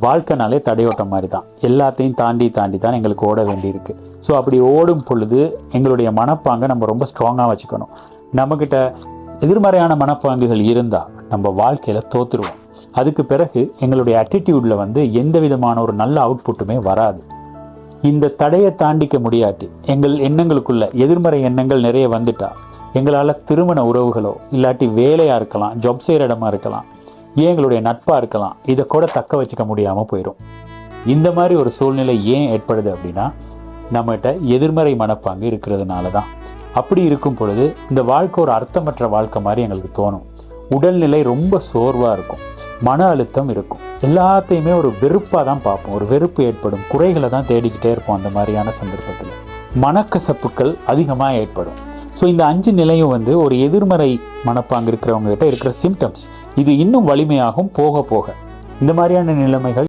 வாழ்க்கைனாலே தடையோட்டம் மாதிரி தான். எல்லாத்தையும் தாண்டி தான் எங்களுக்கு ஓட வேண்டியிருக்கு. ஸோ அப்படி ஓடும் பொழுது எங்களுடைய மனப்பாங்கை நம்ம ரொம்ப ஸ்ட்ராங்காக வச்சுக்கணும். நம்மக்கிட்ட எதிர்மறையான மனப்பாங்குகள் இருந்தால் நம்ம வாழ்க்கையில் தோற்றுருவோம். அதுக்கு பிறகு எங்களுடைய ஆட்டிடியூடில் எந்த விதமான ஒரு நல்ல அவுட்புட்டுமே வராது. இந்த தடையை தாண்டிக்க முடியாட்டி எங்கள் எண்ணங்களுக்குள்ள எதிர்மறை எண்ணங்கள் நிறைய வந்துட்டா எங்களால் திருமண உறவுகளோ இல்லாட்டி வேலையாக இருக்கலாம், ஜாப் செய்கிற இடமா இருக்கலாம், ஏன் எங்களுடைய நட்பாக இருக்கலாம், இதை கூட தக்க வச்சுக்க முடியாமல் போயிடும். இந்த மாதிரி ஒரு சூழ்நிலை ஏன் ஏற்படுது அப்படின்னா நம்மகிட்ட எதிர்மறை மனப்பாங்கு இருக்கிறதுனால தான். அப்படி இருக்கும் பொழுது இந்த வாழ்க்கை ஒரு அர்த்தமற்ற வாழ்க்கை மாதிரி எங்களுக்கு தோணும். உடல்நிலை ரொம்ப சோர்வாக இருக்கும், மன அழுத்தம் இருக்கும், எல்லாத்தையுமே ஒரு வெறுப்பாக தான் பார்ப்போம். ஒரு வெறுப்பு ஏற்படும், குறைகளை தான் தேடிக்கிட்டே இருப்போம். அந்த மாதிரியான சந்தர்ப்பத்தில் மனக்கசப்புகள் அதிகமாக ஏற்படும். ஸோ இந்த 5 நிலையும் ஒரு எதிர்மறை மனப்பாங்கு இருக்கிறவங்க கிட்ட இருக்கிற சிம்டம்ஸ். இது இன்னும் வலிமையாகும் போக போக. இந்த மாதிரியான நிலைமைகள்